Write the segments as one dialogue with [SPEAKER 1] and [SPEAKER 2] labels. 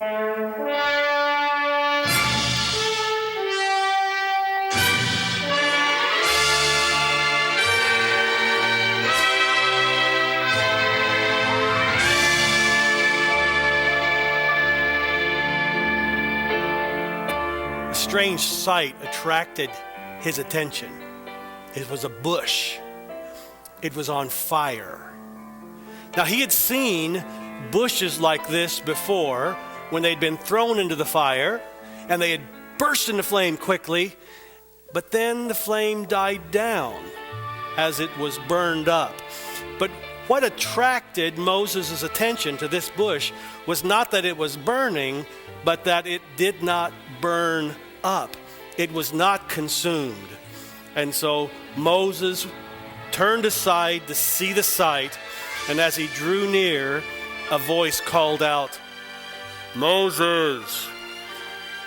[SPEAKER 1] A strange sight attracted his attention. It was a bush. It was on fire. Now, he had seen bushes like this before when they'd been thrown into the fire and they had burst into flame quickly, but then the flame died down as it was burned up. But what attracted Moses' attention to this bush was not that it was burning, but that it did not burn up. It was not consumed. And so Moses turned aside to see the sight, and as he drew near, a voice called out, "Moses,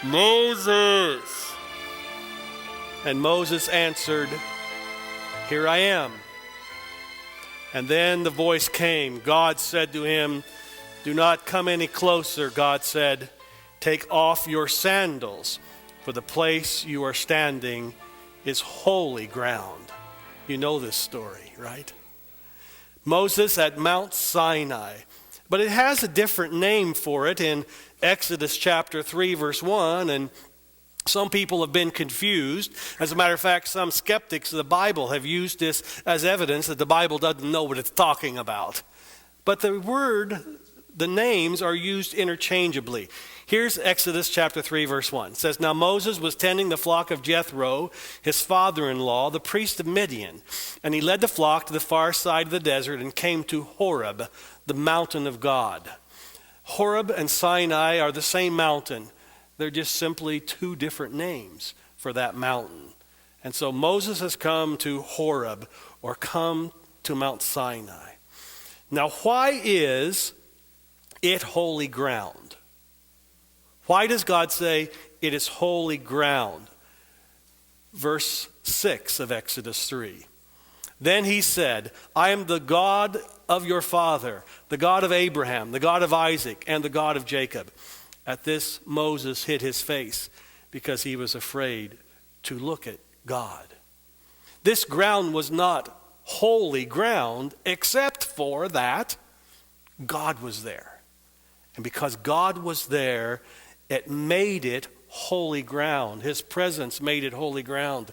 [SPEAKER 1] Moses!" And Moses answered, "Here I am." And then the voice came. God said to him, "Do not come any closer," God said. "Take off your sandals, for the place you are standing is holy ground." You know this story, right? Moses at Mount Sinai. But it has a different name for it in Exodus chapter 3, verse 1, and some people have been confused. As a matter of fact, some skeptics of the Bible have used this as evidence that the Bible doesn't know what it's talking about. But the names are used interchangeably. Here's Exodus chapter 3, verse 1. It says, "Now Moses was tending the flock of Jethro, his father-in-law, the priest of Midian. And he led the flock to the far side of the desert and came to Horeb, the mountain of God." Horeb and Sinai are the same mountain. They're just simply two different names for that mountain. And so Moses has come to Horeb, or come to Mount Sinai. Now, why is it holy ground? Why does God say it is holy ground? Verse 6 of Exodus 3. "Then he said, I am the God of your father, the God of Abraham, the God of Isaac, and the God of Jacob." At this, Moses hid his face because he was afraid to look at God. This ground was not holy ground except for that God was there. And because God was there, it made it holy ground. His presence made it holy ground.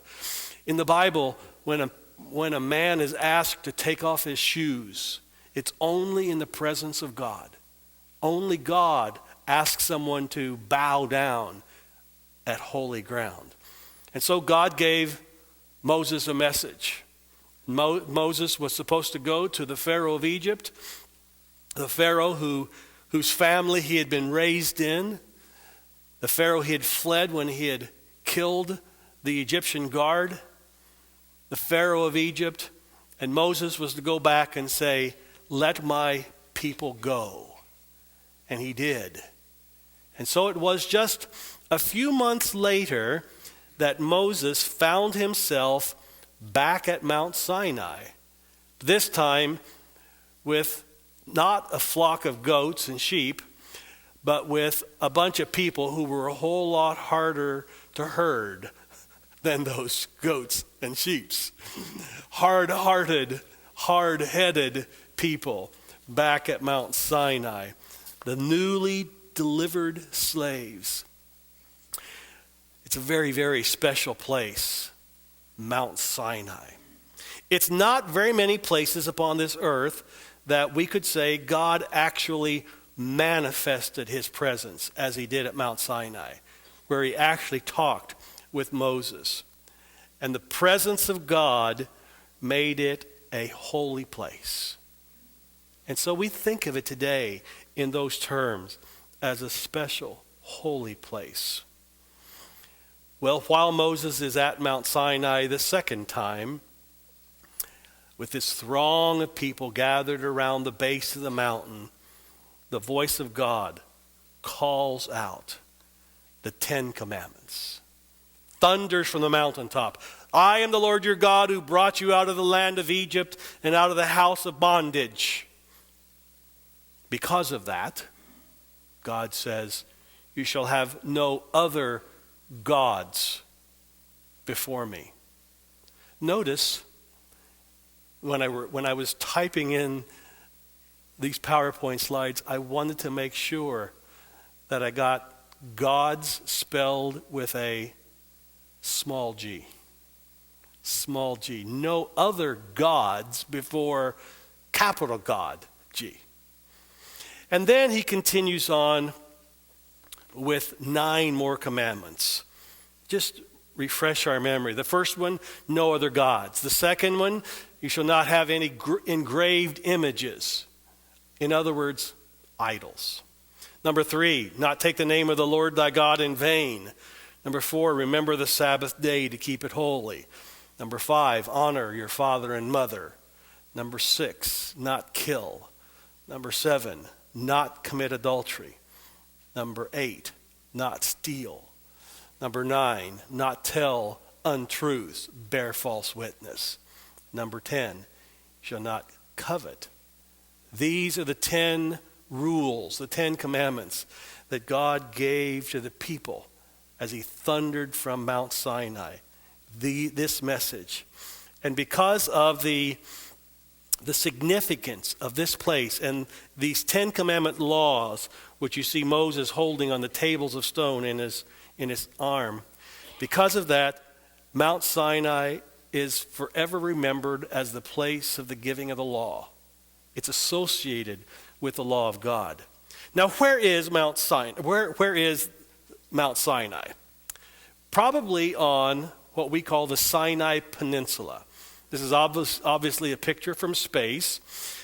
[SPEAKER 1] In the Bible, when a man is asked to take off his shoes, it's only in the presence of God. Only God asks someone to bow down at holy ground. And so God gave Moses a message. Moses was supposed to go to the Pharaoh of Egypt, the Pharaoh whose family he had been raised in, the Pharaoh he had fled when he had killed the Egyptian guard, the Pharaoh of Egypt. And Moses was to go back and say, "Let my people go." And he did. And so it was just a few months later that Moses found himself back at Mount Sinai, this time with not a flock of goats and sheep, but with a bunch of people who were a whole lot harder to herd than those goats and sheep. Hard-hearted, hard-headed people back at Mount Sinai, the newly delivered slaves. It's a very, very special place, Mount Sinai. It's not very many places upon this earth that we could say God actually manifested his presence as he did at Mount Sinai, where he actually talked with Moses. And the presence of God made it a holy place. And so we think of it today in those terms as a special holy place. Well, while Moses is at Mount Sinai the second time, with this throng of people gathered around the base of the mountain, the voice of God calls out the 10 Commandments. Thunders from the mountaintop. "I am the Lord your God who brought you out of the land of Egypt and out of the house of bondage." Because of that, God says, You shall have no other gods before me. Notice when I was typing in these PowerPoint slides, I wanted to make sure that I got gods spelled with a small g. Small g. No other gods before capital God, G. And then he continues on with 9 more commandments. Just refresh our memory. The first one, no other gods. The second one, you shall not have any engraved images. In other words, idols. Number 3, not take the name of the Lord thy God in vain. Number 4, remember the Sabbath day to keep it holy. Number 5, honor your father and mother. Number 6, not kill. Number 7, not commit adultery. Number 8, not steal. Number 9, not tell untruths, bear false witness. Number 10, shall not covet. These are the 10 rules, the 10 commandments that God gave to the people as he thundered from Mount Sinai. This message. And because of the significance of this place and these 10 commandment laws, which you see Moses holding on the tables of stone in his arm, because of that, Mount Sinai is forever remembered as the place of the giving of the law. It's associated with the law of God. Now, where is Mount Sinai? Where is Mount Sinai? Probably on what we call the Sinai Peninsula. This is obviously a picture from space.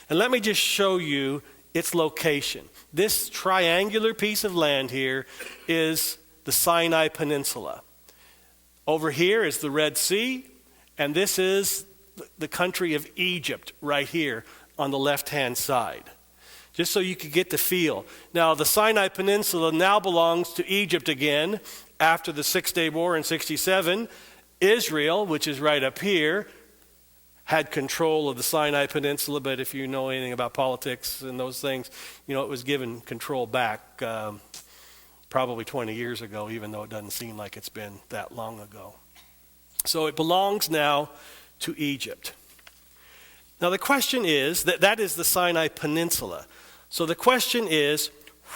[SPEAKER 1] And let me just show you its location. This triangular piece of land here is the Sinai Peninsula. Over here is the Red Sea, and this is the country of Egypt right here on the left-hand side. Just so you could get the feel. Now, the Sinai Peninsula now belongs to Egypt again after the Six-Day War in 67. Israel, which is right up here, had control of the Sinai Peninsula, but if you know anything about politics and those things, you know it was given control back probably 20 years ago, even though it doesn't seem like it's been that long ago. So it belongs now to Egypt. Now the question is, that is the Sinai Peninsula. So the question is,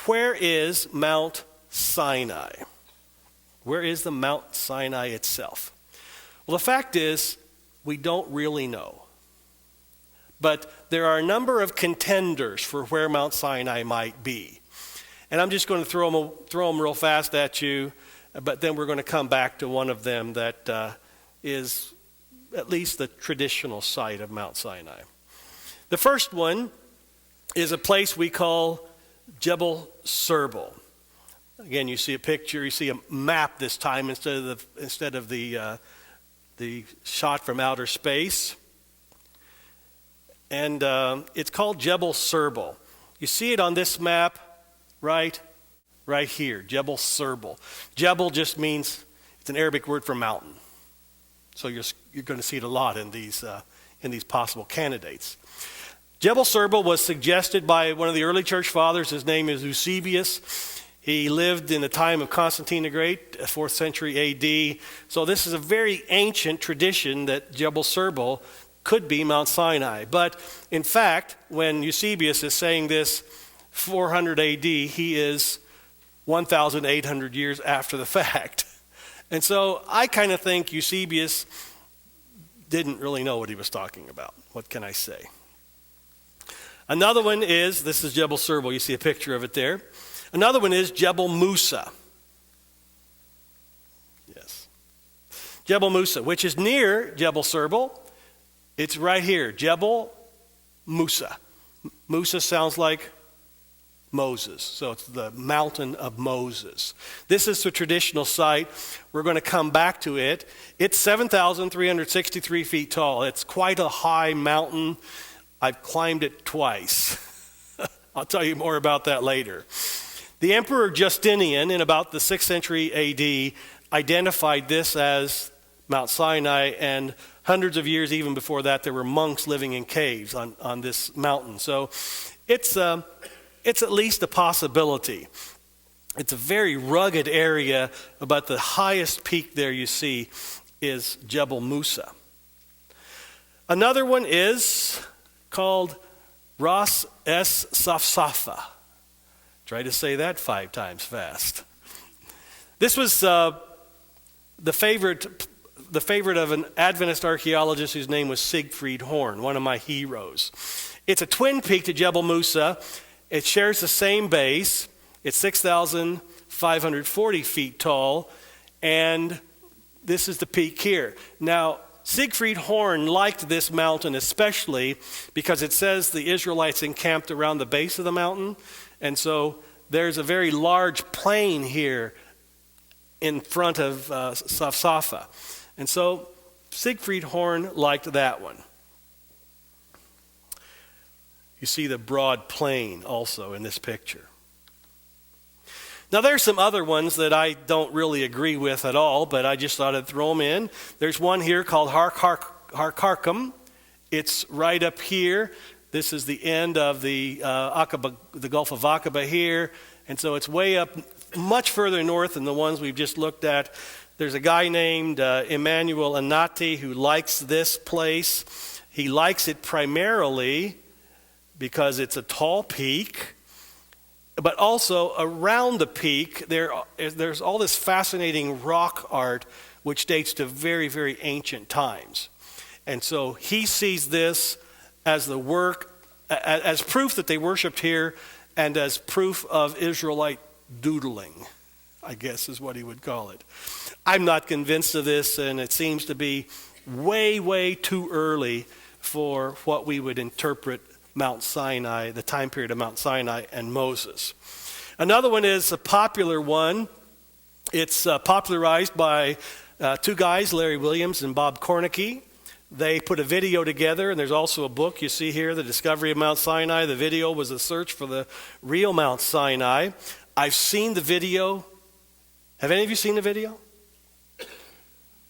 [SPEAKER 1] where is Mount Sinai? Where is the Mount Sinai itself? Well, the fact is, we don't really know. But there are a number of contenders for where Mount Sinai might be. And I'm just going to throw them real fast at you, but then we're going to come back to one of them that is at least the traditional site of Mount Sinai. The first one is a place we call Jebel Serbal. Again, you see a picture, you see a map this time instead of the shot from outer space. And it's called Jebel Serbal. You see it on this map right here, Jebel Serbal. Jebel just means, it's an Arabic word for mountain. So you're going to see it a lot in these possible candidates. Jebel Serbal was suggested by one of the early church fathers. His name is Eusebius. He lived in the time of Constantine the Great, 4th century A.D. So this is a very ancient tradition that Jebel Serbal could be Mount Sinai. But in fact, when Eusebius is saying this 400 A.D., he is 1,800 years after the fact. And so I kind of think Eusebius didn't really know what he was talking about. What can I say? Another one is, this is Jebel Serbal. You see a picture of it there. Another one is Jebel Musa. Yes. Jebel Musa, which is near Jebel Serbal. It's right here, Jebel Musa. Musa sounds like Moses, so it's the mountain of Moses. This is the traditional site. We're going to come back to it. It's 7,363 feet tall. It's quite a high mountain. I've climbed it twice. I'll tell you more about that later. The Emperor Justinian, in about the 6th century A.D., identified this as Mount Sinai, and hundreds of years even before that, there were monks living in caves on this mountain. So it's at least a possibility. It's a very rugged area, but the highest peak there you see is Jebel Musa. Another one is called Ras Es Safsafa. Try to say that 5 times fast. This was the favorite of an Adventist archaeologist whose name was Siegfried Horn, one of my heroes. It's a twin peak to Jebel Musa. It shares the same base. It's 6,540 feet tall, and this is the peak here. Now, Siegfried Horn liked this mountain especially because it says the Israelites encamped around the base of the mountain, and so there's a very large plain here in front of Safsafa. And so Siegfried Horn liked that one. You see the broad plain also in this picture. Now there's some other ones that I don't really agree with at all, but I just thought I'd throw them in. There's one here called Harkarkum. It's right up here. This is the end of the Gulf of Aqaba here. And so it's way up, much further north than the ones we've just looked at. There's a guy named Emmanuel Anati who likes this place. He likes it primarily because it's a tall peak, but also around the peak there's all this fascinating rock art which dates to very, very ancient times. And so he sees this as the work, as proof that they worshipped here and as proof of Israelite doodling, I guess is what he would call it. I'm not convinced of this, and it seems to be way, way too early for what we would interpret Mount Sinai, the time period of Mount Sinai and Moses. Another one is a popular one. It's popularized by 2 guys, Larry Williams and Bob Cornicky. They put a video together, and there's also a book you see here, The Discovery of Mount Sinai. The video was a search for the real Mount Sinai. I've seen the video. Have any of you seen the video? A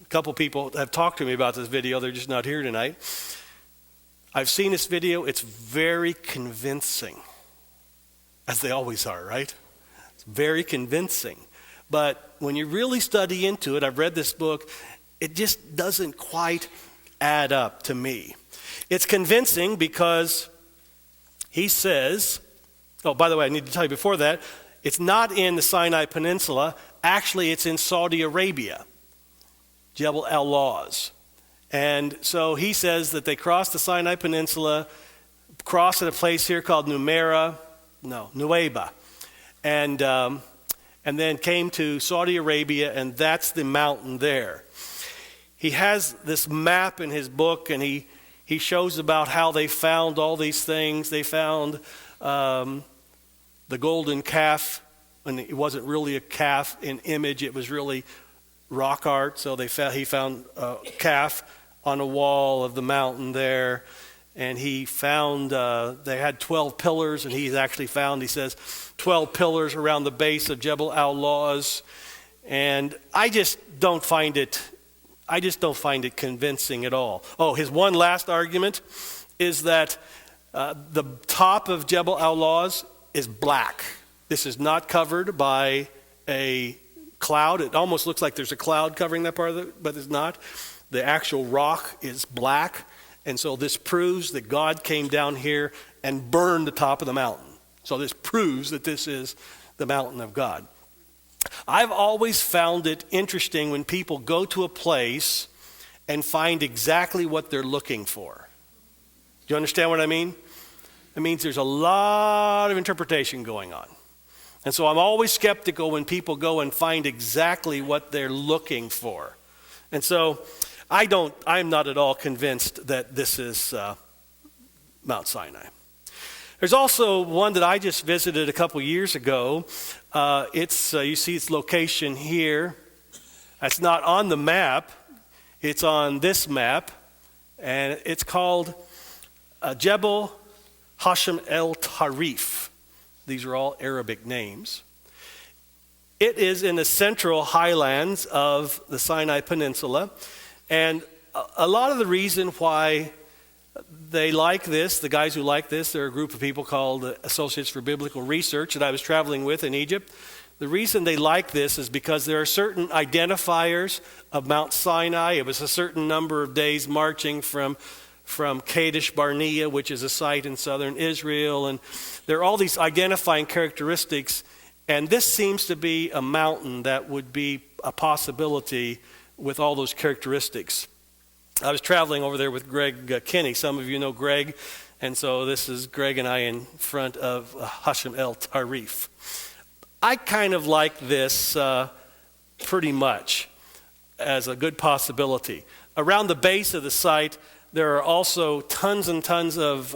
[SPEAKER 1] couple people have talked to me about this video. They're just not here tonight. I've seen this video. It's very convincing, as they always are, right? It's very convincing. But when you really study into it, I've read this book, it just doesn't quite add up to me. It's convincing because he says, oh, by the way, I need to tell you before that, it's not in the Sinai Peninsula. Actually, it's in Saudi Arabia, Jebel al-Lawz. And so he says that they crossed the Sinai Peninsula, crossed at a place here called Nuweiba, and then came to Saudi Arabia, and that's the mountain there. He has this map in his book, and he shows about how they found all these things. They found the golden calf, and it wasn't really a calf in image, it was really rock art. So he found a calf on a wall of the mountain there, and he found they had 12 pillars, and he's actually found, he says, 12 pillars around the base of Jebel al-Lawz, and I just don't find it convincing at all. Oh, his one last argument is that the top of Jebel al-Lawz is black. This is not covered by a cloud. It almost looks like there's a cloud covering that part of it, but it's not. The actual rock is black, and so this proves that God came down here and burned the top of the mountain. So this proves that this is the mountain of God. I've always found it interesting when people go to a place and find exactly what they're looking for. Do you understand what I mean? It means there's a lot of interpretation going on. And so I'm always skeptical when people go and find exactly what they're looking for. And so I'm not at all convinced that this is Mount Sinai. There's also one that I just visited a couple years ago. You see its location here. It's not on the map. It's on this map. And it's called Jebel Hashem el Tarif. These are all Arabic names. It is in the central highlands of the Sinai Peninsula. And a lot of the reason why they like this, the guys who like this, they're a group of people called Associates for Biblical Research that I was traveling with in Egypt. The reason they like this is because there are certain identifiers of Mount Sinai. It was a certain number of days marching from Kadesh Barnea, which is a site in southern Israel. And there are all these identifying characteristics. And this seems to be a mountain that would be a possibility with all those characteristics. I was traveling over there with Greg Kinney. Some of you know Greg. And so this is Greg and I in front of Hashem El Tarif. I kind of like this pretty much as a good possibility. Around the base of the site, there are also tons and tons of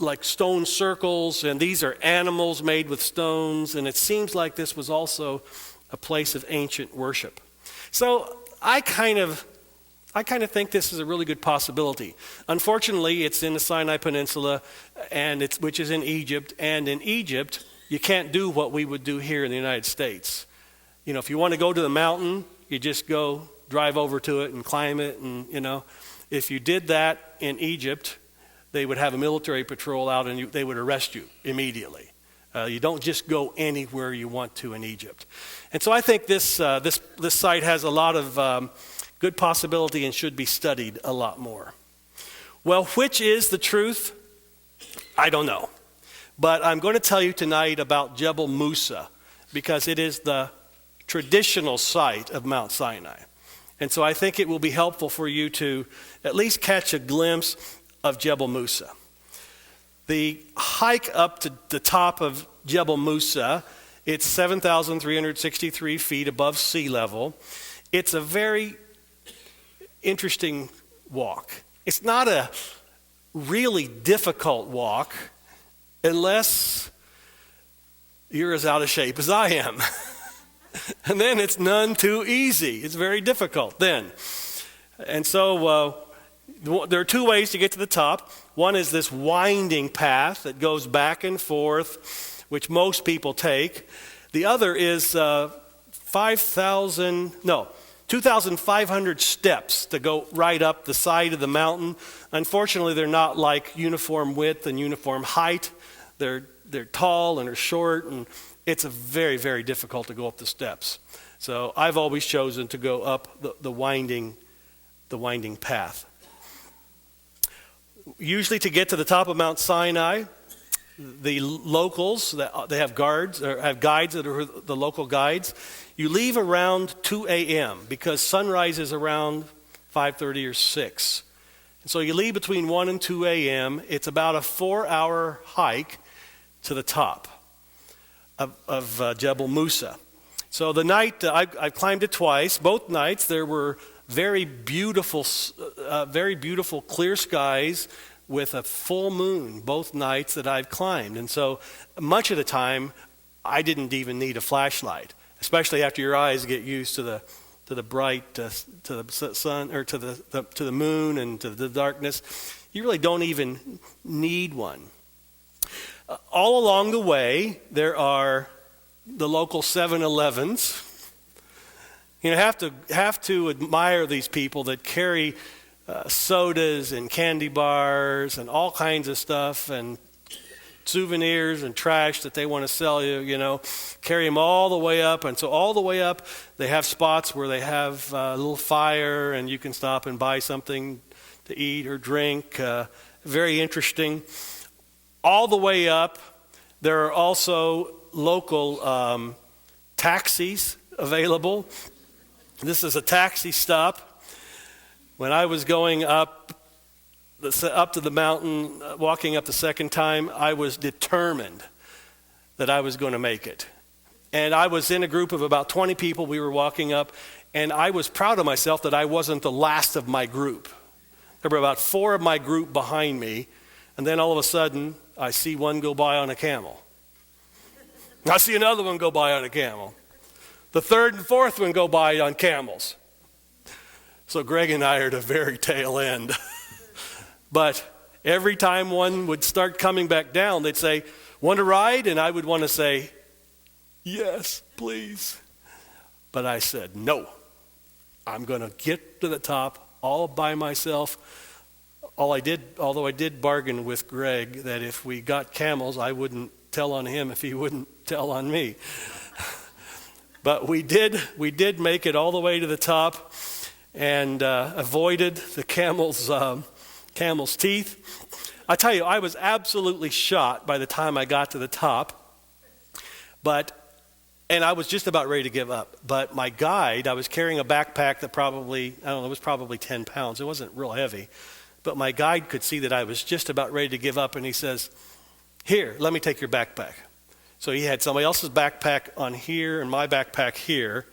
[SPEAKER 1] like stone circles, and these are animals made with stones, and it seems like this was also a place of ancient worship. So I kind of think this is a really good possibility. Unfortunately, it's in the Sinai Peninsula, which is in Egypt, and in Egypt, you can't do what we would do here in the United States. You know, if you want to go to the mountain, you just go drive over to it and climb it, and if you did that in Egypt, they would have a military patrol out and they would arrest you immediately. You don't just go anywhere you want to in Egypt. And so I think this site has a lot of good possibility and should be studied a lot more. Well, which is the truth? I don't know. But I'm going to tell you tonight about Jebel Musa because it is the traditional site of Mount Sinai. And so I think it will be helpful for you to at least catch a glimpse of Jebel Musa. The hike up to the top of Jebel Musa, it's 7,363 feet above sea level. It's a very interesting walk. It's not a really difficult walk unless you're as out of shape as I am. And then it's none too easy. It's very difficult then. And so there are two ways to get to the top. One is this winding path that goes back and forth, which most people take. The other is 2,500 steps to go right up the side of the mountain. Unfortunately, they're not like uniform width and uniform height. They're tall and they're short, and it's very, very difficult to go up the steps. So I've always chosen to go up the winding path. Usually to get to the top of Mount Sinai, the locals, they have guides that are the local guides. You leave around 2 a.m. because sunrise is around 5:30 or 6. And so you leave between 1 and 2 a.m. It's about a 4-hour hike to the top of Jebel Musa. So the night, I climbed it twice. Both nights there were very beautiful clear skies with a full moon both nights that I've climbed. And so much of the time, I didn't even need a flashlight, especially after your eyes get used to the bright, to the sun, or to the moon and to the darkness. You really don't even need one. All along the way, there are the local 7-Elevens. You have to admire these people that carry sodas and candy bars and all kinds of stuff and souvenirs and trash that they want to sell you, carry them all the way up. And so all the way up, they have spots where they have a little fire and you can stop and buy something to eat or drink. Very interesting. All the way up, there are also local taxis available. This is a taxi stop. When I was going up to the mountain, walking up the second time, I was determined that I was going to make it. And I was in a group of about 20 people. We were walking up, and I was proud of myself that I wasn't the last of my group. There were about 4 of my group behind me, and then all of a sudden, I see one go by on a camel. I see another one go by on a camel. The third and fourth one go by on camels. So Greg and I are at the very tail end. But every time one would start coming back down, they'd say, "Want to ride?" And I would want to say, "Yes, please." But I said, "No, I'm going to get to the top all by myself." Although I did bargain with Greg that if we got camels, I wouldn't tell on him if he wouldn't tell on me. But we did make it all the way to the top and avoided the camel's teeth. I tell you, I was absolutely shot by the time I got to the top. And I was just about ready to give up. But my guide, I was carrying a backpack that it was probably 10 pounds. It wasn't real heavy. But my guide could see that I was just about ready to give up, and he says, "Here, let me take your backpack." So he had somebody else's backpack on here and my backpack here,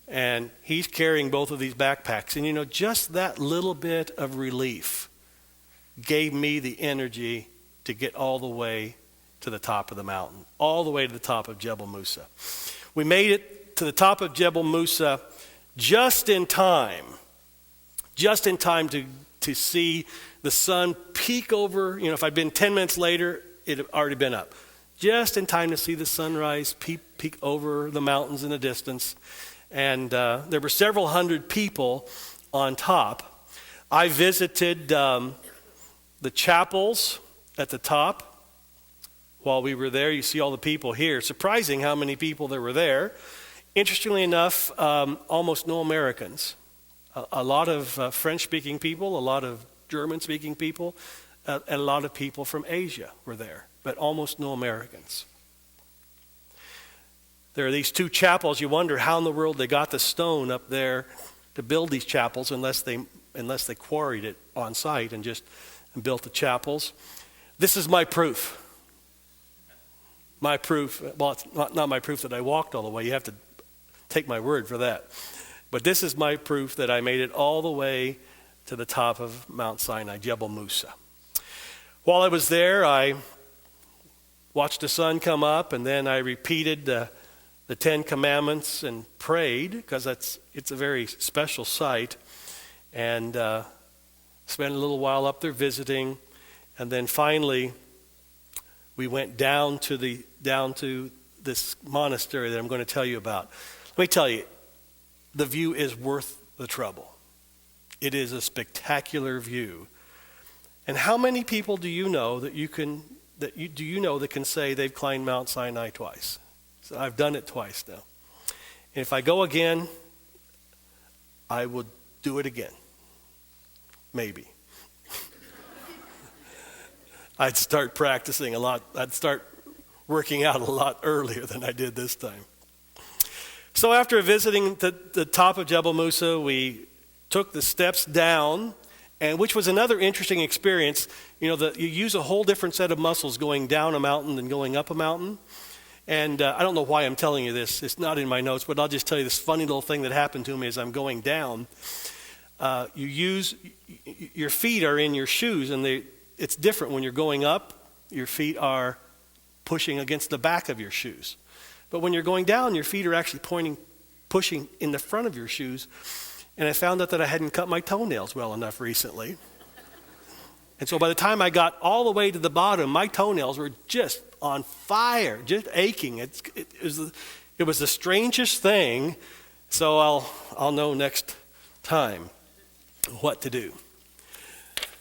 [SPEAKER 1] and he's carrying both of these backpacks. And just that little bit of relief gave me the energy to get all the way to the top of the mountain, all the way to the top of Jebel Musa. We made it to the top of Jebel Musa just in time to see the sun peek over. If I'd been 10 minutes later, it had already been up. Just in time to see the sunrise peek over the mountains in the distance. And there were several hundred people on top. I visited the chapels at the top. While we were there, you see all the people here. Surprising how many people there were there. Interestingly enough, almost no Americans. A lot of French-speaking people, a lot of German-speaking people, and a lot of people from Asia were there, but almost no Americans. There are these two chapels. You wonder how in the world they got the stone up there to build these chapels unless they quarried it on site and built the chapels. This is my proof. My proof, well, it's not my proof that I walked all the way. You have to take my word for that. But this is my proof that I made it all the way to the top of Mount Sinai, Jebel Musa. While I was there, I watched the sun come up, and then I repeated the 10 Commandments and prayed, because it's a very special site, and spent a little while up there visiting, and then finally we went down to this monastery that I'm going to tell you about. Let me tell you, the view is worth the trouble. It is a spectacular view. And how many people do you know that can say they've climbed Mount Sinai twice? So I've done it twice now. And if I go again, I will do it again. Maybe. I'd start practicing a lot. I'd start working out a lot earlier than I did this time. So after visiting the top of Jebel Musa, we took the steps down, and which was another interesting experience. You use a whole different set of muscles going down a mountain than going up a mountain. And I don't know why I'm telling you this. It's not in my notes, but I'll just tell you this funny little thing that happened to me as I'm going down. Your feet are in your shoes, and it's different when you're going up. Your feet are pushing against the back of your shoes. But when you're going down, your feet are actually pushing in the front of your shoes. And I found out that I hadn't cut my toenails well enough recently. And so by the time I got all the way to the bottom, my toenails were just on fire, just aching. It was the strangest thing. So I'll know next time what to do.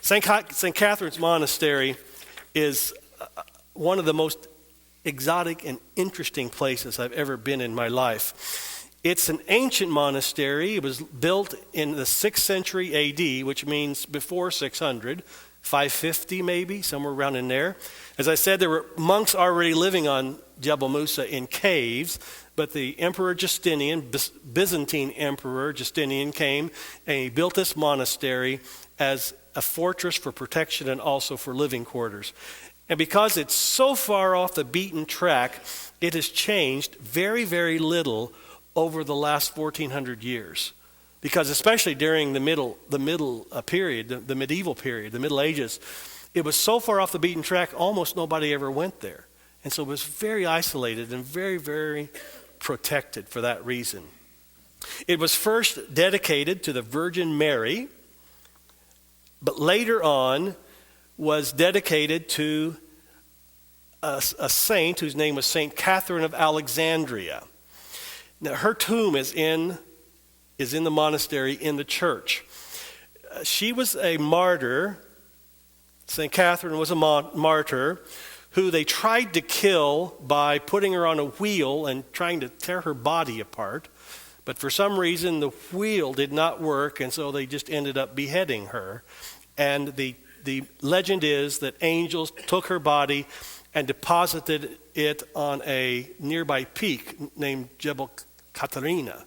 [SPEAKER 1] St. Catherine's Monastery is one of the most exotic and interesting places I've ever been in my life. It's an ancient monastery. It was built in the 6th century AD, which means before 600, 550 maybe, somewhere around in there. As I said, there were monks already living on Jebel Musa in caves, but the Emperor Justinian, Byzantine Emperor Justinian, came and he built this monastery as a fortress for protection and also for living quarters. And because it's so far off the beaten track, it has changed very, very little over the last 1,400 years. Because especially during the medieval period, the Middle Ages, it was so far off the beaten track, almost nobody ever went there. And so it was very isolated and very, very protected for that reason. It was first dedicated to the Virgin Mary, but later on was dedicated to a saint whose name was St. Catherine of Alexandria. Now her tomb is in the monastery in the church. She was a martyr. St. Catherine was a martyr who they tried to kill by putting her on a wheel and trying to tear her body apart. But for some reason, the wheel did not work, and so they just ended up beheading her. And the legend is that angels took her body and deposited it on a nearby peak named Jebel Katarina.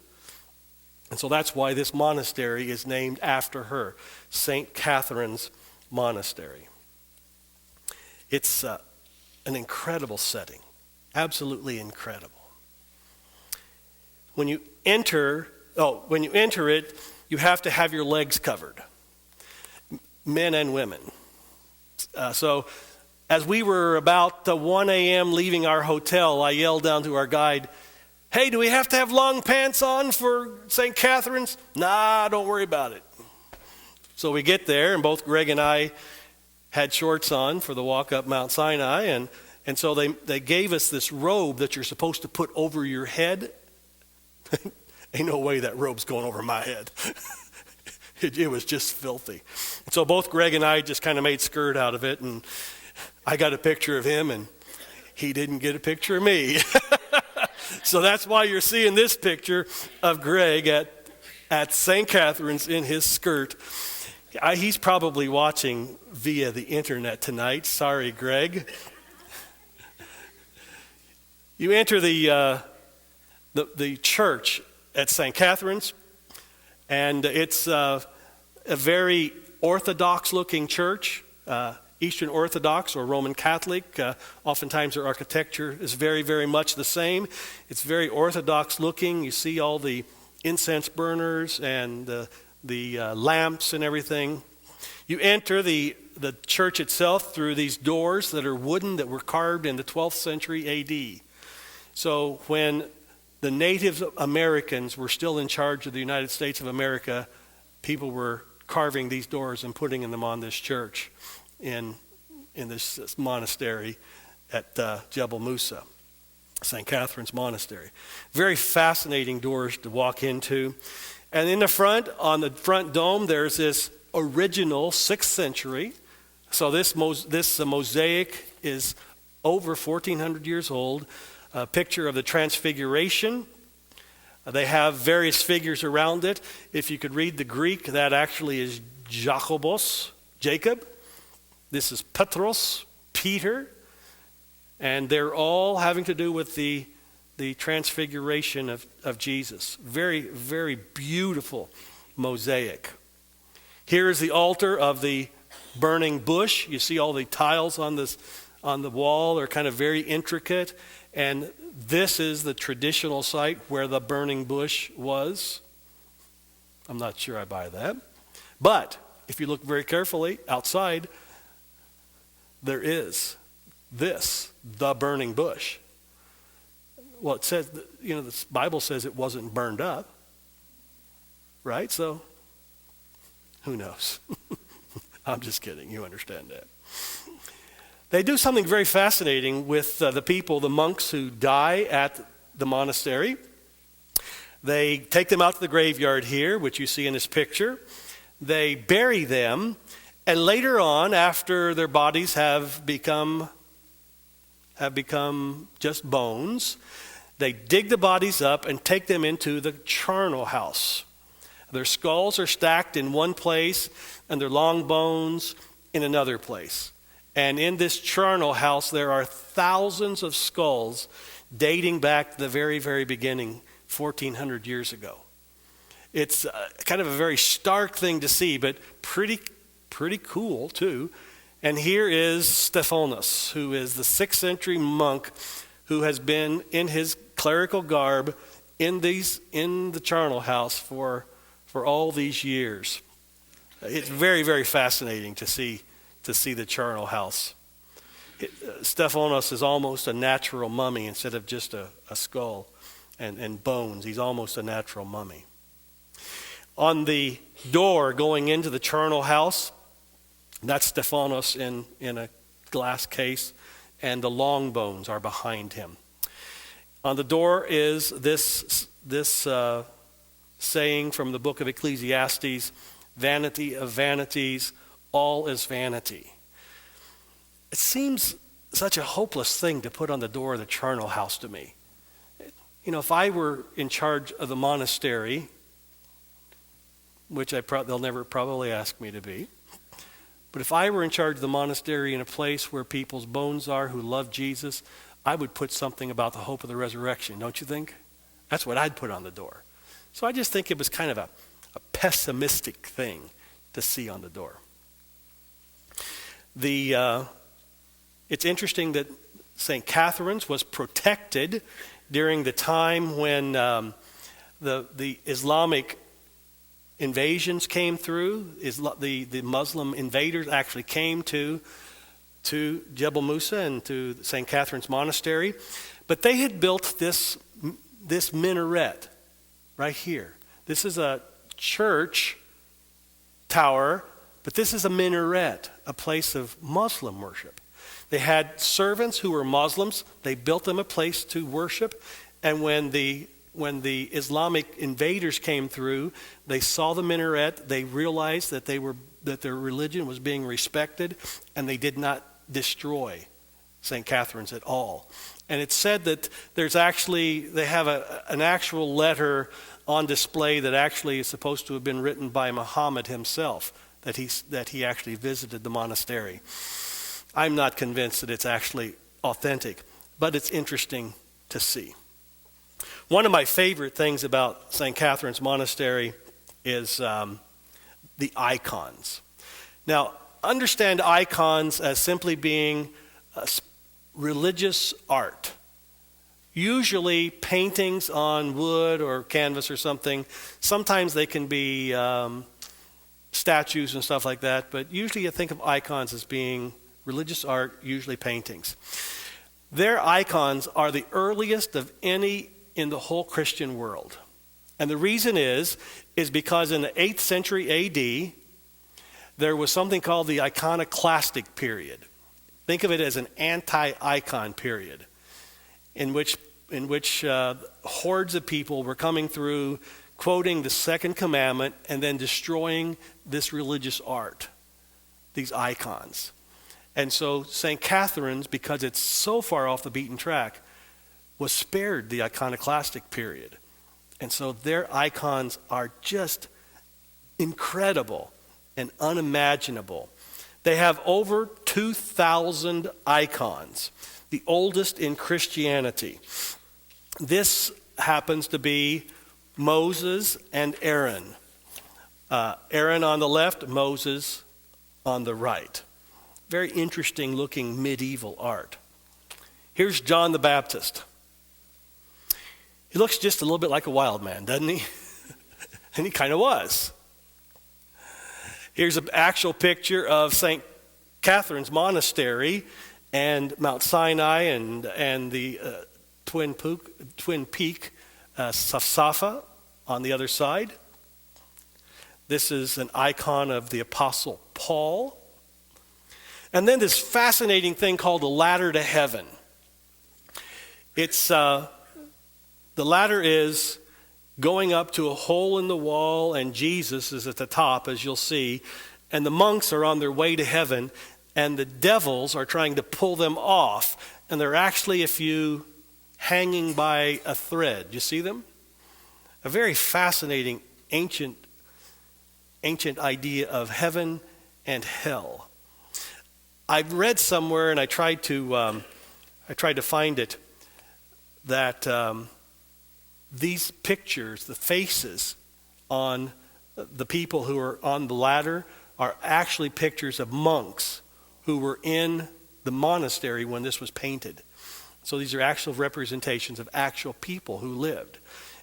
[SPEAKER 1] And so that's why this monastery is named after her, St. Catherine's Monastery. It's an incredible setting, absolutely incredible. When you enter it, you have to have your legs covered, men and women. So as we were about 1 a.m. leaving our hotel, I yelled down to our guide, "Hey, do we have to have long pants on for St. Catherine's?" "Nah, don't worry about it." So we get there, and both Greg and I had shorts on for the walk up Mount Sinai, and so they gave us this robe that you're supposed to put over your head. Ain't no way that robe's going over my head. It was just filthy. And so both Greg and I just kind of made skirt out of it, and I got a picture of him, and he didn't get a picture of me. So that's why you're seeing this picture of Greg at St. Catherine's in his skirt. He's probably watching via the internet tonight. Sorry, Greg. You enter the church at St. Catherine's, and it's a very Orthodox-looking church, Eastern Orthodox or Roman Catholic. Oftentimes their architecture is very, very much the same. It's very Orthodox-looking. You see all the incense burners and the lamps and everything. You enter the church itself through these doors that are wooden that were carved in the 12th century A.D. So when the Native Americans were still in charge of the United States of America, people were carving these doors and putting them on this church in this monastery at Jebel Musa, St. Catherine's Monastery. Very fascinating doors to walk into. And in the front, on the front dome, there's this original 6th century. So this mosaic is over 1,400 years old. A picture of the Transfiguration. They have various figures around it. If you could read the Greek, that actually is Jakobos, Jacob. This is Petros, Peter. And they're all having to do with the transfiguration of Jesus. Very, very beautiful mosaic. Here is the altar of the burning bush. You see all the tiles on the wall are kind of very intricate. And this is the traditional site where the burning bush was. I'm not sure I buy that. But if you look very carefully outside, there is the burning bush. Well, it says, the Bible says it wasn't burned up. Right? So, who knows? I'm just kidding. You understand that. They do something very fascinating with the people, the monks who die at the monastery. They take them out to the graveyard here, which you see in this picture. They bury them, and later on, after their bodies have become just bones, they dig the bodies up and take them into the charnel house. Their skulls are stacked in one place, and their long bones in another place. And in this charnel house, there are thousands of skulls dating back to the very, very beginning, 1,400 years ago. It's kind of a very stark thing to see, but pretty cool too. And here is Stephanos, who is the 6th century monk who has been in his clerical garb in the charnel house for all these years. It's very, very fascinating to see the charnel house. Stephanos is almost a natural mummy instead of just a skull and bones. He's almost a natural mummy. On the door going into the charnel house, that's Stephanos in a glass case, and the long bones are behind him. On the door is this saying from the book of Ecclesiastes, "Vanity of vanities, all is vanity." It seems such a hopeless thing to put on the door of the charnel house to me. You know, if I were in charge of the monastery, which they'll never probably ask me to be, but if I were in charge of the monastery in a place where people's bones are who love Jesus, I would put something about the hope of the resurrection, don't you think? That's what I'd put on the door. So I just think it was kind of a pessimistic thing to see on the door. It's interesting that St. Catherine's was protected during the time when the Islamic invasions came through. The Muslim invaders actually came to Jebel Musa and to St. Catherine's Monastery. But they had built this minaret right here. This is a church tower, but this is a minaret, a place of Muslim worship. They had servants who were Muslims. They built them a place to worship. And when the Islamic invaders came through, they saw the minaret. They realized that their religion was being respected, and they did not destroy St. Catherine's at all. And it's said that they have an actual letter on display that actually is supposed to have been written by Muhammad himself, that he actually visited the monastery. I'm not convinced that it's actually authentic, but it's interesting to see. One of my favorite things about St. Catherine's Monastery is the icons. Now, understand icons as simply being religious art. Usually paintings on wood or canvas or something. Sometimes they can be statues and stuff like that, but usually you think of icons as being religious art, usually paintings. Their icons are the earliest of any in the whole Christian world. And the reason is because in the 8th century A.D., there was something called the iconoclastic period. Think of it as an anti-icon period in which hordes of people were coming through, quoting the second commandment and then destroying this religious art, these icons. And so St. Catherine's, because it's so far off the beaten track, was spared the iconoclastic period. And so their icons are just incredible and unimaginable. They have over 2,000 icons, the oldest in Christianity. This happens to be Moses and Aaron. Aaron on the left, Moses on the right. Very interesting looking medieval art. Here's John the Baptist. He looks just a little bit like a wild man, doesn't he? And he kind of was. Here's an actual picture of St. Catherine's Monastery and Mount Sinai and the twin peak Safa on the other side. This is an icon of the Apostle Paul. And then this fascinating thing called the ladder to heaven. It's the ladder is going up to a hole in the wall, and Jesus is at the top, as you'll see, and the monks are on their way to heaven, and the devils are trying to pull them off, and there are actually a few hanging by a thread. You see them? A very fascinating ancient idea of heaven and hell. I've read somewhere, and I tried to find it, that these pictures, the faces on the people who are on the ladder, are actually pictures of monks who were in the monastery when this was painted. So these are actual representations of actual people who lived.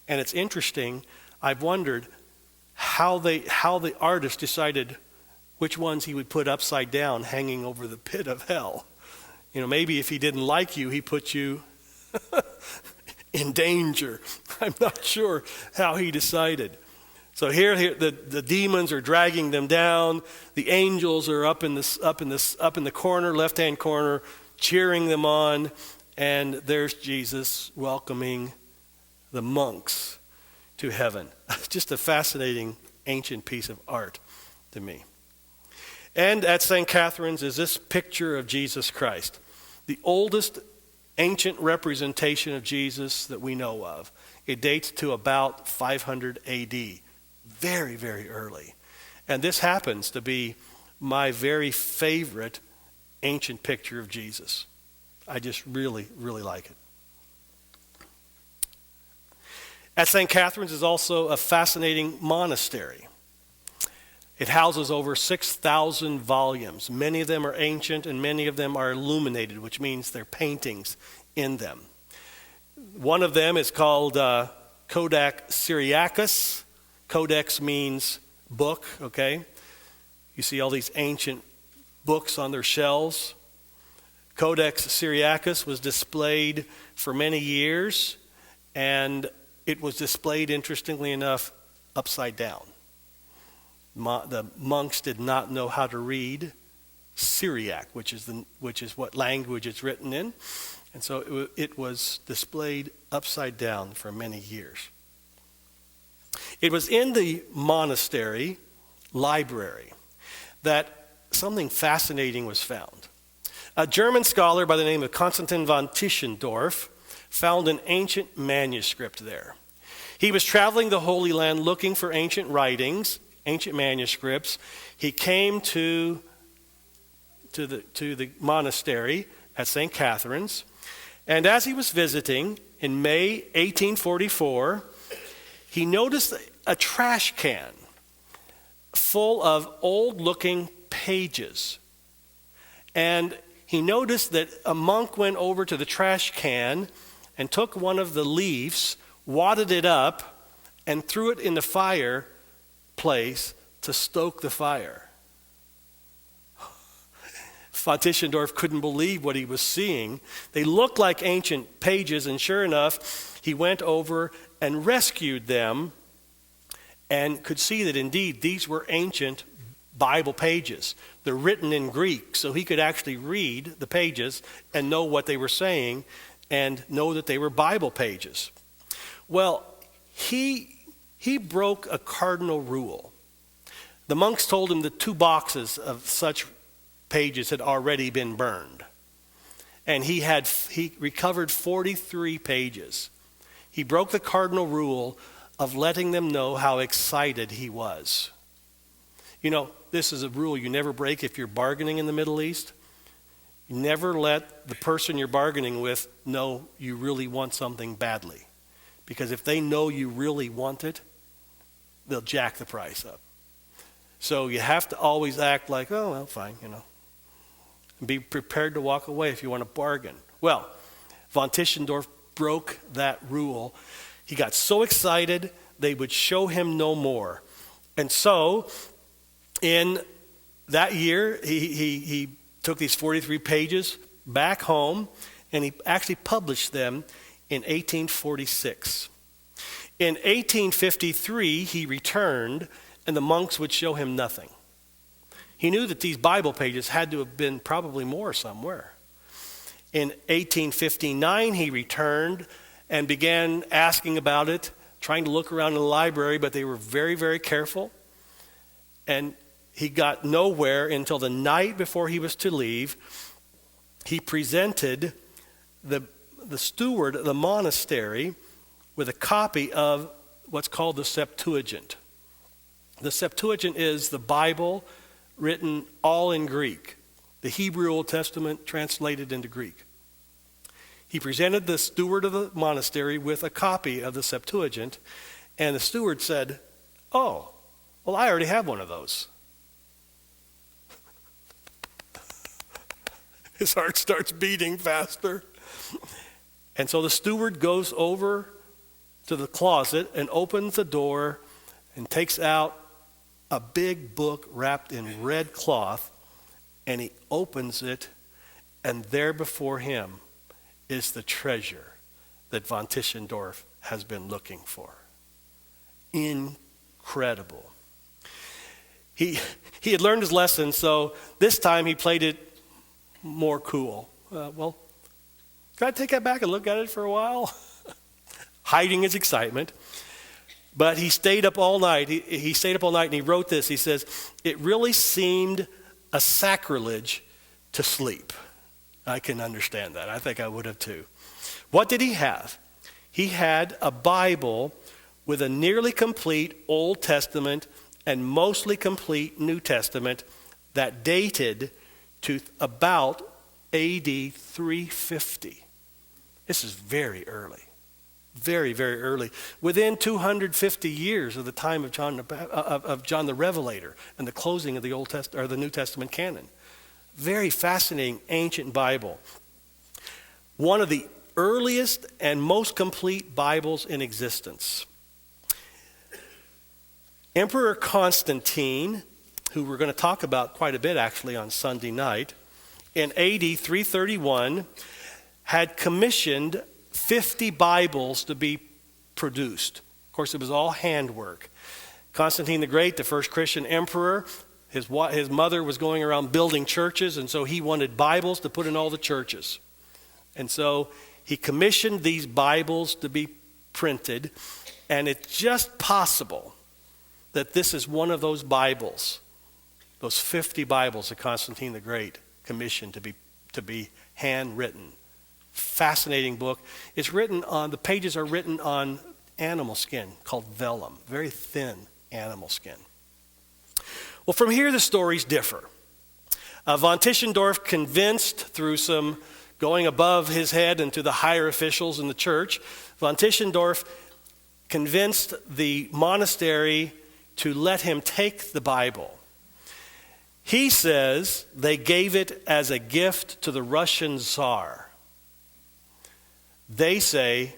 [SPEAKER 1] And it's interesting, I've wondered how the artist decided which ones he would put upside down hanging over the pit of hell. You know, maybe if he didn't like you, he put you in danger. I'm not sure how he decided. So here the demons are dragging them down. The angels are up in the corner, left-hand corner, cheering them on, and there's Jesus welcoming the monks to heaven. Just a fascinating ancient piece of art to me. And at St. Catherine's is this picture of Jesus Christ. the oldest ancient representation of Jesus that we know of. It dates to about 500 AD. Very, very early. And this happens to be my very favorite ancient picture of Jesus. I just really, really like it. At St. Catherine's is also a fascinating monastery. It houses over 6,000 volumes. Many of them are ancient and many of them are illuminated, which means they're paintings in them. One of them is called Codex Syriacus. Codex means book, okay? You see all these ancient books on their shelves. Codex Syriacus was displayed for many years, and it was displayed, interestingly enough, upside down. The monks did not know how to read Syriac, which is what language it's written in, and so it was displayed upside down for many years. It was in the monastery library that something fascinating was found. A German scholar by the name of Constantin von Tischendorf found an ancient manuscript there. He was traveling the Holy Land looking for ancient writings, ancient manuscripts. He came to the monastery at St. Catherine's, and as he was visiting in May 1844, he noticed a trash can full of old-looking pages. And he noticed that a monk went over to the trash can and took one of the leaves, wadded it up, and threw it in the fireplace to stoke the fire. Von Tischendorf couldn't believe what he was seeing. They looked like ancient pages, and sure enough, he went over and rescued them and could see that indeed these were ancient Bible pages. They're written in Greek, so he could actually read the pages and know what they were saying and know that they were Bible pages. Well, he broke a cardinal rule. The monks told him that 2 boxes of such pages had already been burned. And he recovered 43 pages. He broke the cardinal rule of letting them know how excited he was. You know, this is a rule you never break if you're bargaining in the Middle East. You never let the person you're bargaining with know you really want something badly. Because if they know you really want it, they'll jack the price up. So you have to always act like, oh, well, fine, you know. And be prepared to walk away if you want to bargain. Well, von Tischendorf broke that rule. He got so excited, they would show him no more. And so, in that year, he took these 43 pages back home, and he actually published them in 1846. In 1853, he returned, and the monks would show him nothing. He knew that these Bible pages had to have been probably more somewhere. In 1859, he returned and began asking about it, trying to look around in the library, but they were very, very careful. And he got nowhere until the night before he was to leave. He presented the steward of the monastery with a copy of what's called the Septuagint. The Septuagint is the Bible written all in Greek, the Hebrew Old Testament translated into Greek. He presented the steward of the monastery with a copy of the Septuagint, and the steward said, "Oh, well, I already have one of those." His heart starts beating faster. And so the steward goes over to the closet and opens the door and takes out a big book wrapped in red cloth, and he opens it, and there before him is the treasure that von Tischendorf has been looking for. Incredible. He had learned his lesson, so this time he played it more cool. Well, can I take that back and look at it for a while? Hiding his excitement. But he stayed up all night. He stayed up all night and he wrote this. He says, "It really seemed a sacrilege to sleep." I can understand that. I think I would have too. What did he have? He had a Bible with a nearly complete Old Testament and mostly complete New Testament that dated to about AD 350. This is very early. Very, very early. Within 250 years of the time of John the Revelator and the closing of the Old Testament or the New Testament canon. Very fascinating ancient Bible. One of the earliest and most complete Bibles in existence. Emperor Constantine, who we're going to talk about quite a bit actually on Sunday night, in AD 331 had commissioned 50 Bibles to be produced. Of course, it was all handwork. Constantine the Great, the first Christian emperor, his mother was going around building churches, and so he wanted Bibles to put in all the churches. And so he commissioned these Bibles to be printed, and it's just possible that this is one of those Bibles, those 50 Bibles that Constantine the Great commissioned to be handwritten. Fascinating book. It's written on, the pages are written on animal skin called vellum, very thin animal skin. Well, from here the stories differ. Von Tischendorf convinced through some going above his head and to the higher officials in the church, von Tischendorf convinced the monastery to let him take the Bible. He says they gave it as a gift to the Russian Tsar. They say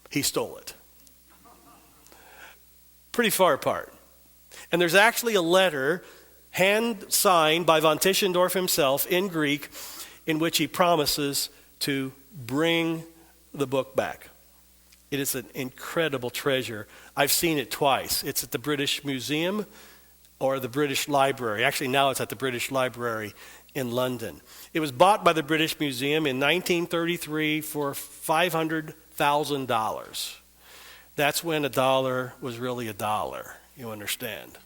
[SPEAKER 1] he stole it. Pretty far apart. And there's actually a letter hand-signed by von Tischendorf himself in Greek in which he promises to bring the book back. It is an incredible treasure. I've seen it twice. It's at the British Museum or the British Library. Actually, now it's at the British Library in London. It was bought by the British Museum in 1933 for $500,000. That's when a dollar was really a dollar, you understand.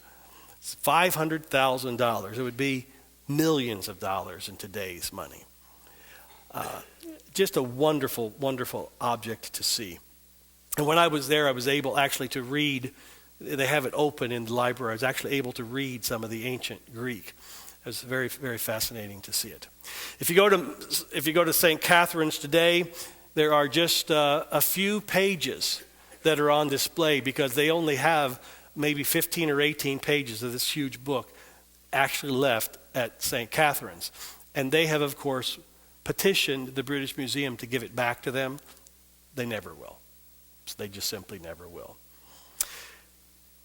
[SPEAKER 1] It's $500,000. It would be millions of dollars in today's money. Just a wonderful, wonderful object to see. And when I was there, I was able actually to read. They have it open in the library. I was actually able to read some of the ancient Greek. It was very, very fascinating to see it. If you go to St. Catherine's today, there are just a few pages that are on display because they only have maybe 15 or 18 pages of this huge book actually left at St. Catherine's. And they have, of course, petitioned the British Museum to give it back to them. They never will. So they just simply never will.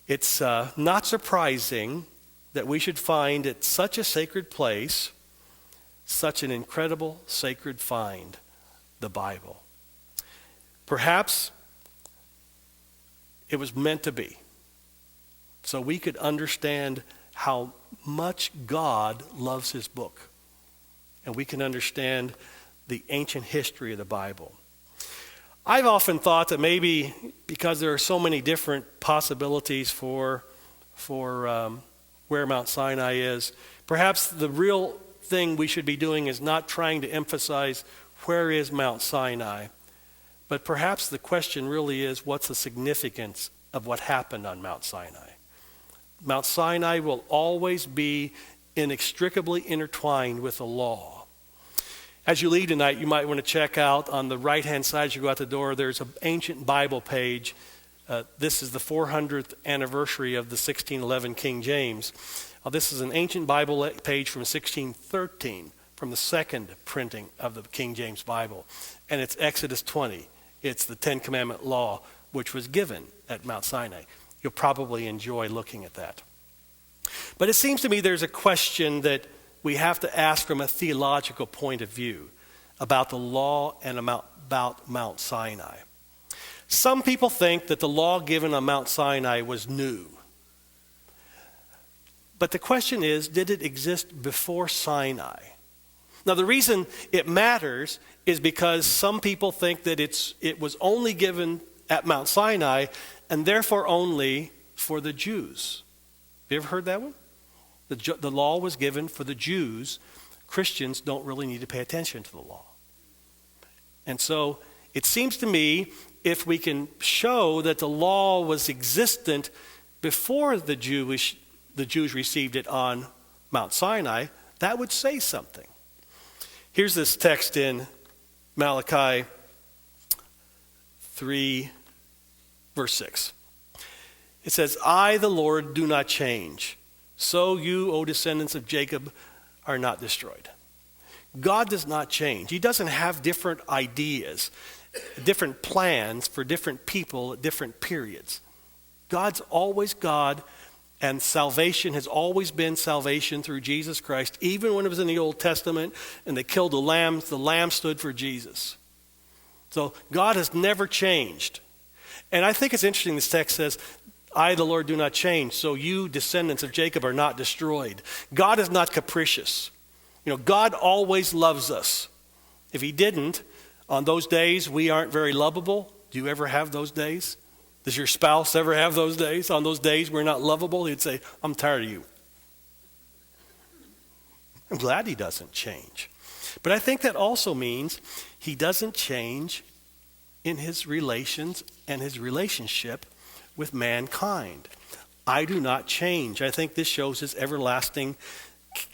[SPEAKER 1] It's not surprising that we should find at such a sacred place such an incredible sacred find, the Bible. Perhaps it was meant to be so we could understand how much God loves his book, and we can understand the ancient history of the Bible. I've often thought that maybe because there are so many different possibilities for where Mount Sinai is, perhaps the real thing we should be doing is not trying to emphasize where is Mount Sinai, but perhaps the question really is, what's the significance of what happened on Mount Sinai? Mount Sinai will always be inextricably intertwined with the law. As you leave tonight, you might want to check out on the right-hand side as you go out the door, there's an ancient Bible page. This is the 400th anniversary of the 1611 King James. This is an ancient Bible page from 1613, from the second printing of the King James Bible. And it's Exodus 20. It's the Ten Commandment law, which was given at Mount Sinai. You'll probably enjoy looking at that. But it seems to me there's a question that we have to ask from a theological point of view about the law and about Mount Sinai. Some people think that the law given on Mount Sinai was new. But the question is, did it exist before Sinai? Now, the reason it matters is because some people think that it was only given at Mount Sinai and therefore only for the Jews. Have you ever heard that one? The law was given for the Jews Christians don't really need to pay attention to the law. And so it seems to me, if we can show that the law was existent before the Jews received it on Mount Sinai, that would say something. Here's this text in Malachi 3, verse 6. It says, I, the Lord, do not change. So you, O descendants of Jacob, are not destroyed. God does not change. He doesn't have different ideas, different plans for different people at different periods. God's always God, and salvation has always been salvation through Jesus Christ. Even when it was in the Old Testament and they killed the lamb stood for Jesus. So God has never changed. And I think it's interesting this text says, I, the Lord, do not change, so you, descendants of Jacob, are not destroyed. God is not capricious. God always loves us. If he didn't, on those days we aren't very lovable. Do you ever have those days? Does your spouse ever have those days? On those days we're not lovable, he'd say, I'm tired of you. I'm glad he doesn't change. But I think that also means he doesn't change in his relations and his relationship with mankind. I do not change. I think this shows his everlasting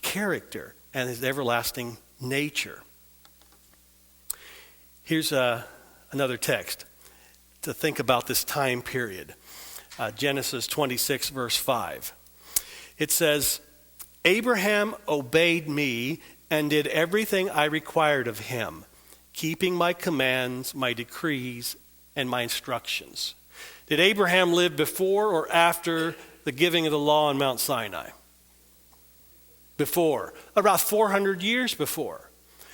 [SPEAKER 1] character and his everlasting nature. Here's another text to think about this time period. Genesis 26, verse 5. It says, Abraham obeyed me and did everything I required of him, keeping my commands, my decrees, and my instructions. Did Abraham live before or after the giving of the law on Mount Sinai? Before. About 400 years before.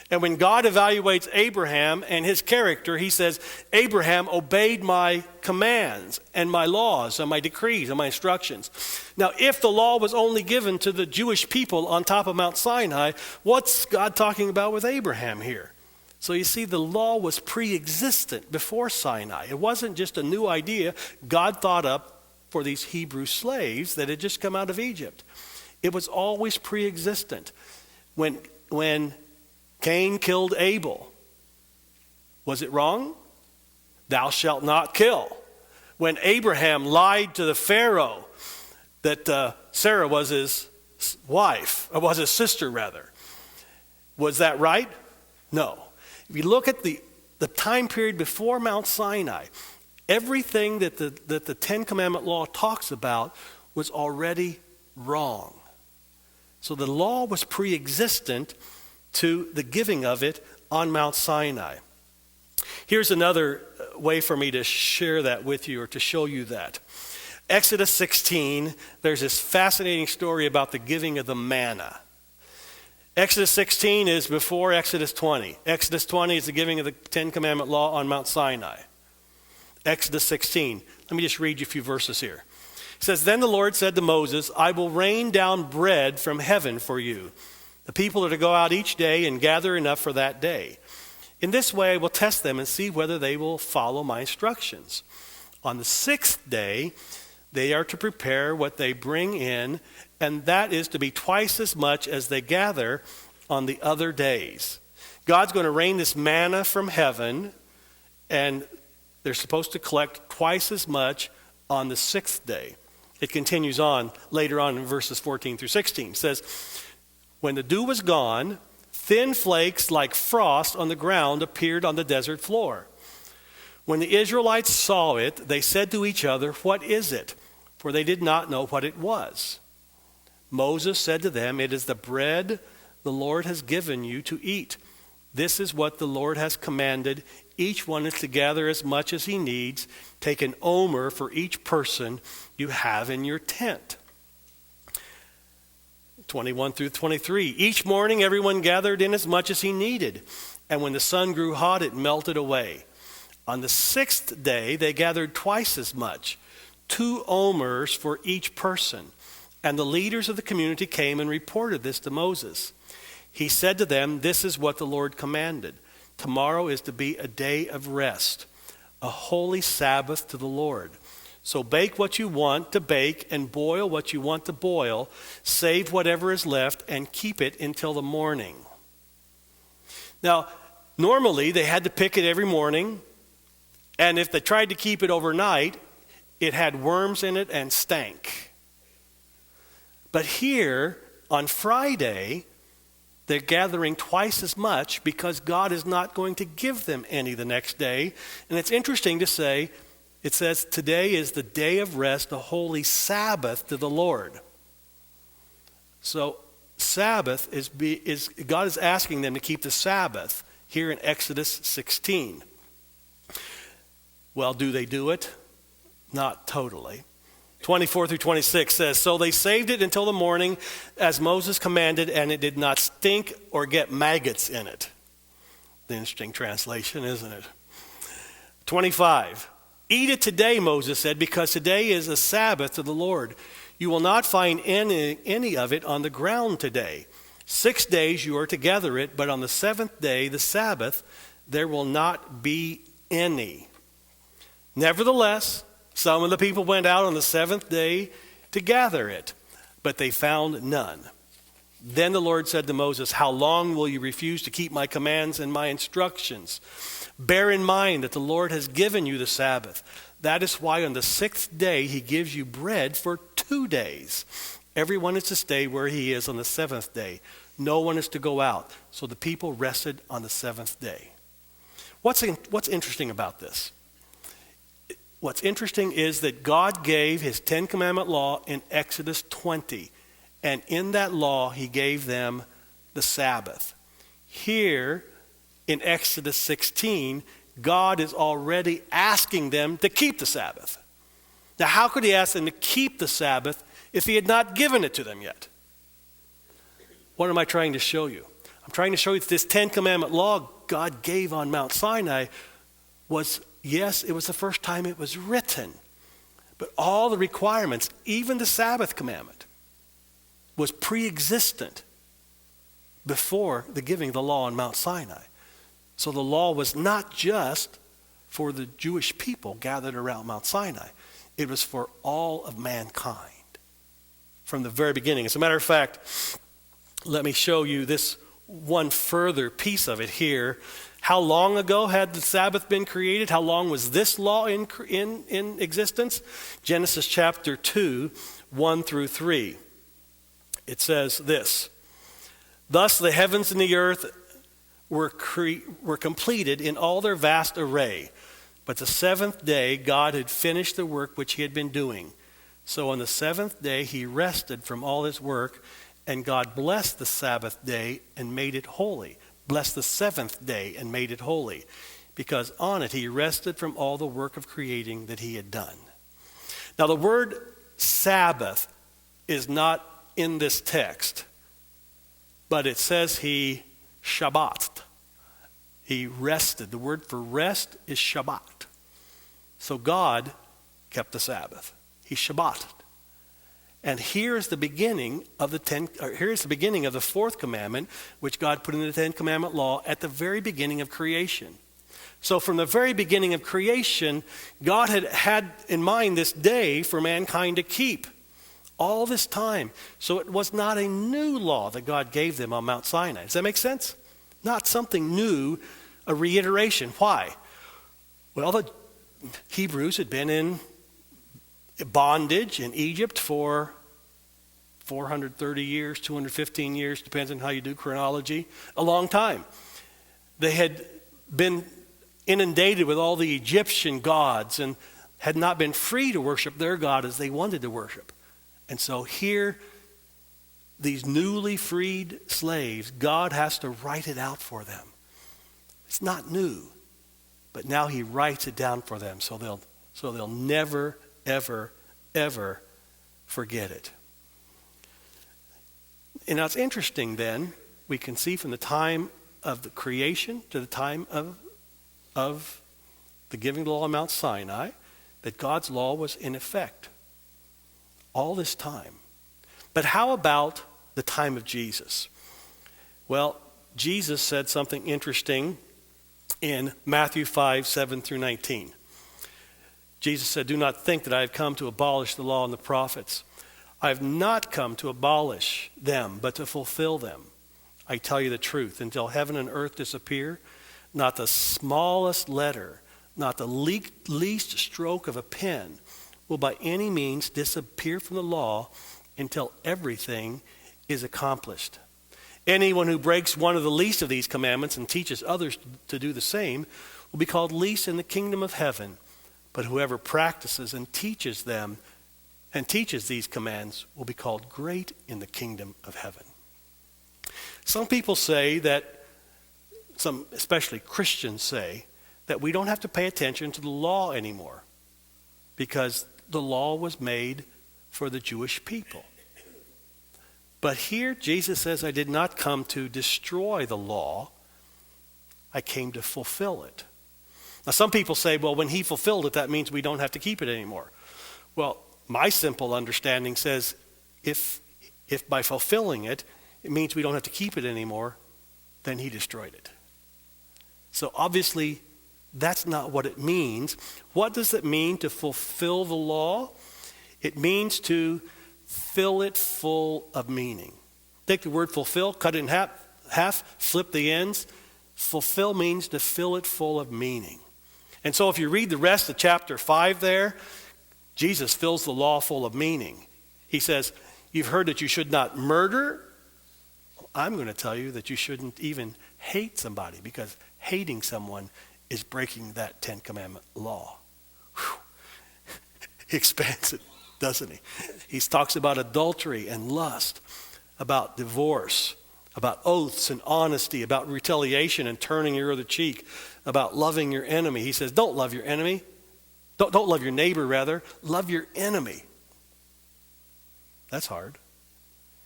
[SPEAKER 1] And when God evaluates Abraham and his character, he says, Abraham obeyed my commands and my laws and my decrees and my instructions. Now, if the law was only given to the Jewish people on top of Mount Sinai, what's God talking about with Abraham here? So you see, the law was pre-existent before Sinai. It wasn't just a new idea God thought up for these Hebrew slaves that had just come out of Egypt. It was always pre-existent. When Cain killed Abel, was it wrong? Thou shalt not kill. When Abraham lied to the Pharaoh that Sarah was his wife, or was his sister rather, was that right? No. If you look at the time period before Mount Sinai, everything that the Ten Commandment law talks about was already wrong. So the law was pre-existent to the giving of it on Mount Sinai. Here's another way for me to share that with you or to show you that. Exodus 16, there's this fascinating story about the giving of the manna. Exodus 16 is before Exodus 20. Exodus 20 is the giving of the Ten Commandment law on Mount Sinai. Exodus 16. Let me just read you a few verses here. It says, Then the Lord said to Moses, I will rain down bread from heaven for you. The people are to go out each day and gather enough for that day. In this way I will test them and see whether they will follow my instructions. On the sixth day, they are to prepare what they bring in, and that is to be twice as much as they gather on the other days. God's going to rain this manna from heaven, and they're supposed to collect twice as much on the sixth day. It continues on later on in verses 14 through 16. It says, When the dew was gone, thin flakes like frost on the ground appeared on the desert floor. When the Israelites saw it, they said to each other, What is it? For they did not know what it was. Moses said to them, It is the bread the Lord has given you to eat. This is what the Lord has commanded. Each one is to gather as much as he needs. Take an omer for each person you have in your tent. 21 through 23. Each morning everyone gathered in as much as he needed. And when the sun grew hot, it melted away. On the sixth day, they gathered twice as much, 2 omers for each person. And the leaders of the community came and reported this to Moses. He said to them, This is what the Lord commanded. Tomorrow is to be a day of rest, a holy Sabbath to the Lord. So bake what you want to bake and boil what you want to boil. Save whatever is left and keep it until the morning. Now, normally they had to pick it every morning, and if they tried to keep it overnight, it had worms in it and stank. But here, on Friday, they're gathering twice as much because God is not going to give them any the next day. And it's interesting to say, it says, today is the day of rest, the holy Sabbath to the Lord. So Sabbath is God is asking them to keep the Sabbath here in Exodus 16. Well, do they do it? Not totally. 24 through 26 says, so they saved it until the morning as Moses commanded, and it did not stink or get maggots in it. The interesting translation, isn't it? 25, eat it today, Moses said, because today is a Sabbath to the Lord. You will not find any of it on the ground today. 6 days you are to gather it, but on the seventh day, the Sabbath, there will not be any. Nevertheless, some of the people went out on the seventh day to gather it, but they found none. Then the Lord said to Moses, how long will you refuse to keep my commands and my instructions? Bear in mind that the Lord has given you the Sabbath. That is why on the sixth day he gives you bread for 2 days. Everyone is to stay where he is on the seventh day. No one is to go out. So the people rested on the seventh day. What's interesting about this? What's interesting is that God gave his 10 Commandment law in Exodus 20. And in that law, he gave them the Sabbath. Here in Exodus 16, God is already asking them to keep the Sabbath. Now, how could he ask them to keep the Sabbath if he had not given it to them yet? What am I trying to show you? I'm trying to show you that this 10 Commandment law God gave on Mount Sinai was, yes, it was the first time it was written. But all the requirements, even the Sabbath commandment, was pre-existent before the giving of the law on Mount Sinai. So the law was not just for the Jewish people gathered around Mount Sinai. It was for all of mankind from the very beginning. As a matter of fact, let me show you this one further piece of it here. How long ago had the Sabbath been created? How long was this law in existence? Genesis chapter 2, 1 through 3. It says this, thus the heavens and the earth were completed in all their vast array. But the seventh day God had finished the work which he had been doing. So on the seventh day he rested from all his work, and God blessed the Sabbath day and made it holy. Blessed the seventh day and made it holy, because on it he rested from all the work of creating that he had done. Now the word Sabbath is not in this text, but it says he SHABBAT. He rested. The word for rest is Shabbat. So God kept the Sabbath. He Shabbated. And here's the beginning of the fourth commandment, which God put in the 10 Commandment law at the very beginning of creation. So from the very beginning of creation, God had in mind this day for mankind to keep all this time. So it was not a new law that God gave them on Mount Sinai. Does that make sense? Not something new, a reiteration. Why? Well, the Hebrews had been in bondage in Egypt for 430 years, 215 years, depends on how you do chronology, a long time. They had been inundated with all the Egyptian gods and had not been free to worship their God as they wanted to worship. And so here, these newly freed slaves, God has to write it out for them. It's not new, but now he writes it down for them so they'll never, ever, ever forget it. And now it's interesting then, we can see from the time of the creation to the time of the giving of the law on Mount Sinai, that God's law was in effect all this time. But how about the time of Jesus? Well, Jesus said something interesting in Matthew 5, 7 through 19. Jesus said, do not think that I have come to abolish the law and the prophets. I have not come to abolish them, but to fulfill them. I tell you the truth, until heaven and earth disappear, not the smallest letter, not the least stroke of a pen will by any means disappear from the law until everything is accomplished. Anyone who breaks one of the least of these commandments and teaches others to do the same will be called least in the kingdom of heaven. But whoever practices and teaches them and teaches these commands will be called great in the kingdom of heaven. Some people say that, some especially Christians say, that we don't have to pay attention to the law anymore because the law was made for the Jewish people. But here Jesus says, I did not come to destroy the law. I came to fulfill it. Now some people say, well, when he fulfilled it, that means we don't have to keep it anymore. Well, my simple understanding says if by fulfilling it, it means we don't have to keep it anymore, then he destroyed it. So obviously, that's not what it means. What does it mean to fulfill the law? It means to fill it full of meaning. Take the word fulfill, cut it in half, flip the ends. Fulfill means to fill it full of meaning. And so if you read the rest of chapter 5 there, Jesus fills the law full of meaning. He says, you've heard that you should not murder. I'm going to tell you that you shouldn't even hate somebody, because hating someone is breaking that 10 Commandment law. Whew. He expands it, doesn't he? He talks about adultery and lust, about divorce, about oaths and honesty, about retaliation and turning your other cheek, about loving your enemy. He says, don't love your enemy. Don't love your neighbor, rather. Love your enemy. That's hard.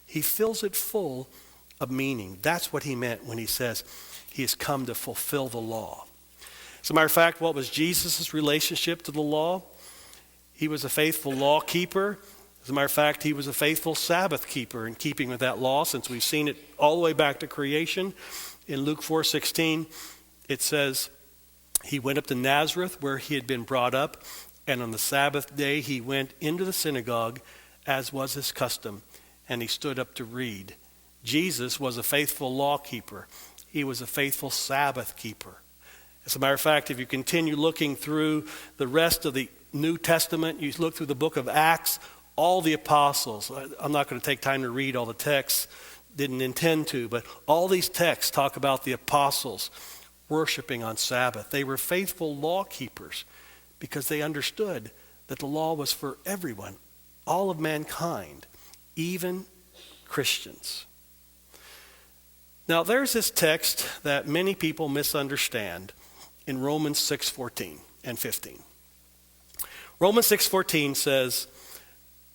[SPEAKER 1] He fills it full of meaning. That's what he meant when he says he has come to fulfill the law. As a matter of fact, what was Jesus' relationship to the law? He was a faithful law keeper. As a matter of fact, he was a faithful Sabbath keeper in keeping with that law, since we've seen it all the way back to creation. In Luke 4:16, it says, he went up to Nazareth where he had been brought up, and on the Sabbath day he went into the synagogue as was his custom, and he stood up to read. Jesus was a faithful law keeper. He was a faithful Sabbath keeper. As a matter of fact, if you continue looking through the rest of the New Testament, you look through the book of Acts, all the apostles, I'm not going to take time to read all the texts, didn't intend to, but all these texts talk about the apostles worshiping on Sabbath. They were faithful law keepers because they understood that the law was for everyone, all of mankind, even Christians. Now there's this text that many people misunderstand in Romans 6:14 and 15. Romans 6:14 says,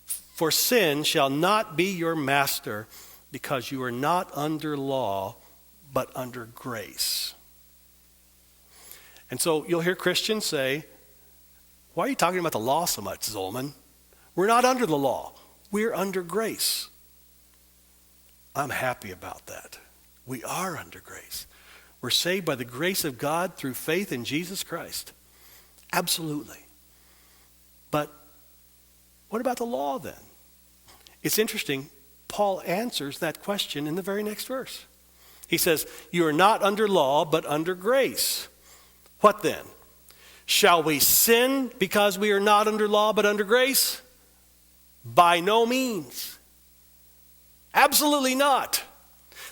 [SPEAKER 1] for sin shall not be your master, because you are not under law, but under grace. And so you'll hear Christians say, why are you talking about the law so much, Zolman? We're not under the law. We're under grace. I'm happy about that. We are under grace. We're saved by the grace of God through faith in Jesus Christ. Absolutely. But what about the law then? It's interesting. Paul answers that question in the very next verse. He says, you are not under law, but under grace. What then? Shall we sin because we are not under law, but under grace? By no means. Absolutely not.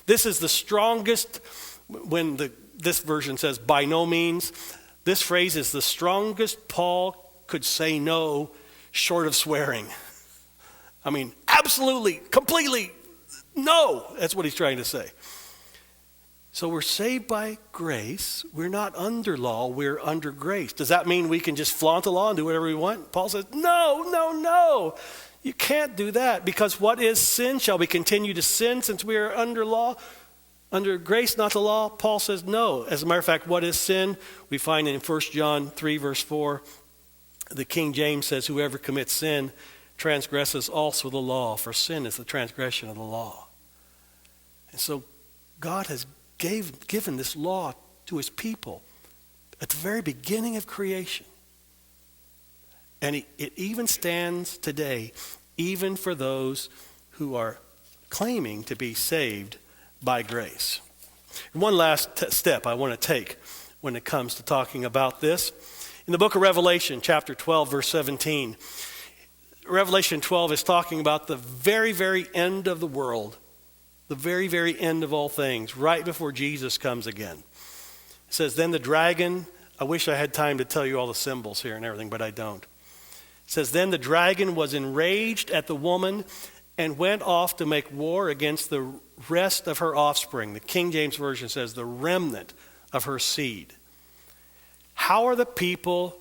[SPEAKER 1] This is the strongest, when this version says by no means, this phrase is the strongest Paul could say no short of swearing. I mean, absolutely, completely, no. That's what he's trying to say. So we're saved by grace. We're not under law. We're under grace. Does that mean we can just flaunt the law and do whatever we want? Paul says, no. You can't do that, because what is sin? Shall we continue to sin since we are under law? Under grace, not the law? Paul says no. As a matter of fact, what is sin? We find in 1 John 3, verse 4, the King James says, whoever commits sin transgresses also the law, for sin is the transgression of the law. And so God has given this law to his people at the very beginning of creation. And it even stands today, even for those who are claiming to be saved by grace. One last step I want to take when it comes to talking about this. In the book of Revelation, chapter 12, verse 17, Revelation 12 is talking about the very, very end of the world, the very, very end of all things, right before Jesus comes again. It says, then the dragon, I wish I had time to tell you all the symbols here and everything, but I don't. It says, then the dragon was enraged at the woman and went off to make war against the rest of her offspring. The King James Version says, the remnant of her seed. How are the people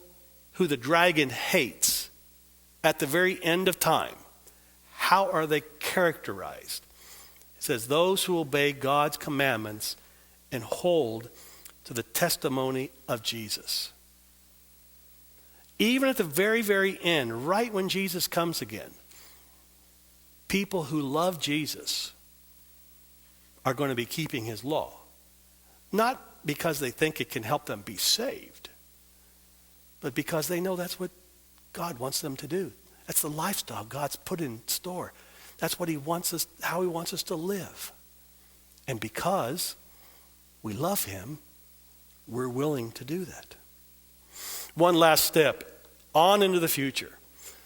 [SPEAKER 1] who the dragon hates at the very end of time, how are they characterized? It says, those who obey God's commandments and hold to the testimony of Jesus. Even at the very, very end, right when Jesus comes again, people who love Jesus are going to be keeping his law. Not because they think it can help them be saved, but because they know that's what God wants them to do. That's the lifestyle God's put in store. That's what he wants us, how he wants us to live. And because we love him, we're willing to do that. One last step, on into the future.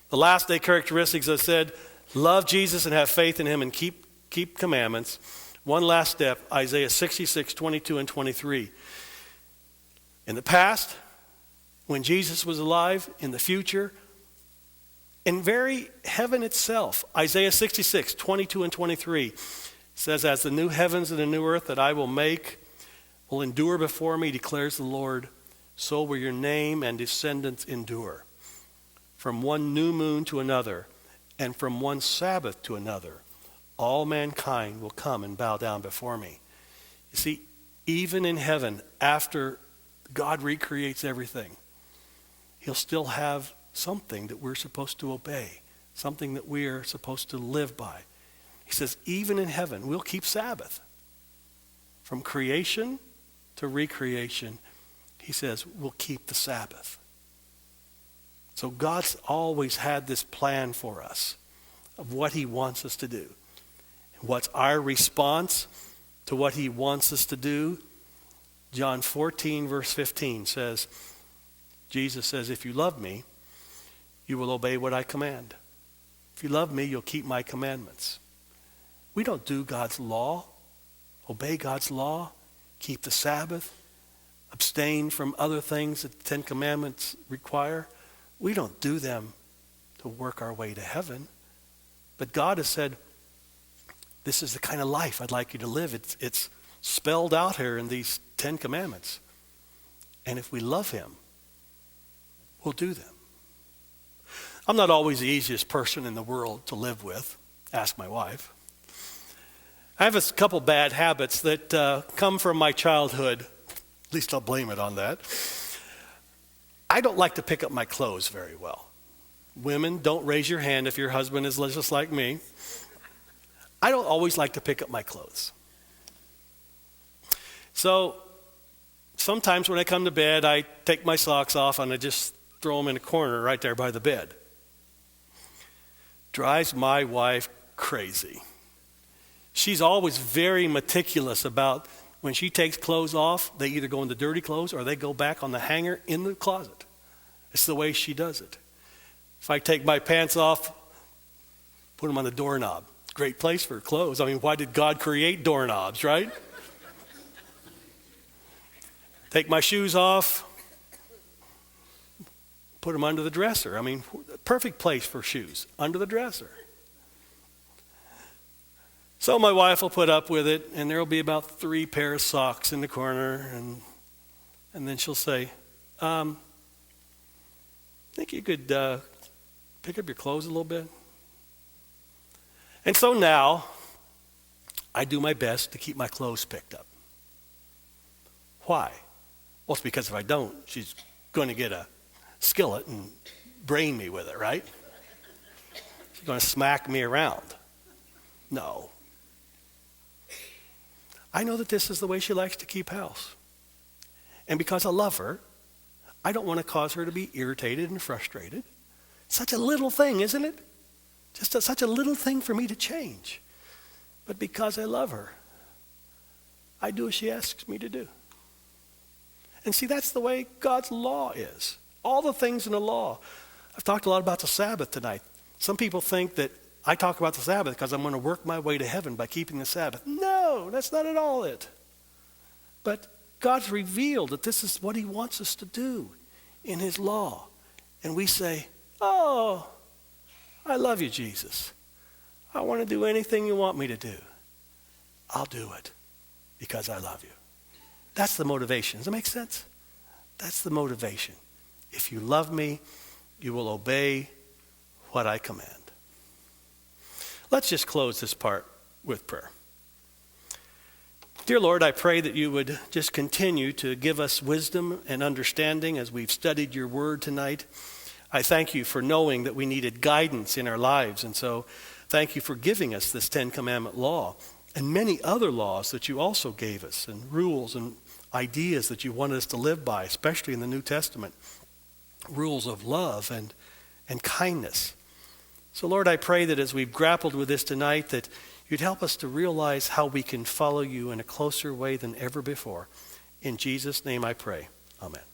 [SPEAKER 1] The last day characteristics, I said, love Jesus and have faith in him and keep commandments. One last step, Isaiah 66, 22 and 23. In the past, when Jesus was alive, in the future, in very heaven itself, Isaiah 66, 22 and 23 says, as the new heavens and the new earth that I will make will endure before me, declares the Lord, so will your name and descendants endure. From one new moon to another, and from one Sabbath to another, all mankind will come and bow down before me. You see, even in heaven, after God recreates everything, he'll still have something that we're supposed to obey, something that we are supposed to live by. He says, even in heaven, we'll keep Sabbath. From creation to recreation, he says, we'll keep the Sabbath. So God's always had this plan for us of what he wants us to do. What's our response to what he wants us to do? John 14, verse 15 says, Jesus says, if you love me, you will obey what I command. If you love me, you'll keep my commandments. We don't do God's law, obey God's law, keep the Sabbath, abstain from other things that the Ten Commandments require. We don't do them to work our way to heaven. But God has said, this is the kind of life I'd like you to live. It's spelled out here in these 10 commandments. And if we love him, we'll do them. I'm not always the easiest person in the world to live with. Ask my wife. I have a couple bad habits that come from my childhood. At least I'll blame it on that. I don't like to pick up my clothes very well. Women, don't raise your hand if your husband is just like me. I don't always like to pick up my clothes. So sometimes when I come to bed, I take my socks off and I just throw them in a corner right there by the bed. Drives my wife crazy. She's always very meticulous about when she takes clothes off, they either go into dirty clothes or they go back on the hanger in the closet. It's the way she does it. If I take my pants off, put them on the doorknob. Great place for clothes. I mean, why did God create doorknobs, right? Take my shoes off, put them under the dresser. I mean, perfect place for shoes, under the dresser. So my wife will put up with it, and there will be about 3 pairs of socks in the corner, and then she'll say, think you could pick up your clothes a little bit? And so now, I do my best to keep my clothes picked up. Why? Well, it's because if I don't, she's going to get a skillet and brain me with it, right? She's going to smack me around. No. I know that this is the way she likes to keep house. And because I love her, I don't want to cause her to be irritated and frustrated. Such a little thing, isn't it? Just such a little thing for me to change. But because I love her, I do as she asks me to do. And see, that's the way God's law is. All the things in the law. I've talked a lot about the Sabbath tonight. Some people think that I talk about the Sabbath because I'm going to work my way to heaven by keeping the Sabbath. No, that's not at all it. But God's revealed that this is what he wants us to do in his law. And we say, oh, I love you, Jesus. I want to do anything you want me to do. I'll do it because I love you. That's the motivation. Does that make sense? That's the motivation. If you love me, you will obey what I command. Let's just close this part with prayer. Dear Lord, I pray that you would just continue to give us wisdom and understanding as we've studied your word tonight. I thank you for knowing that we needed guidance in our lives. And so thank you for giving us this 10 Commandment law and many other laws that you also gave us, and rules and ideas that you wanted us to live by, especially in the New Testament. Rules of love and kindness. So Lord, I pray that as we've grappled with this tonight, that you'd help us to realize how we can follow you in a closer way than ever before. In Jesus' name I pray. Amen.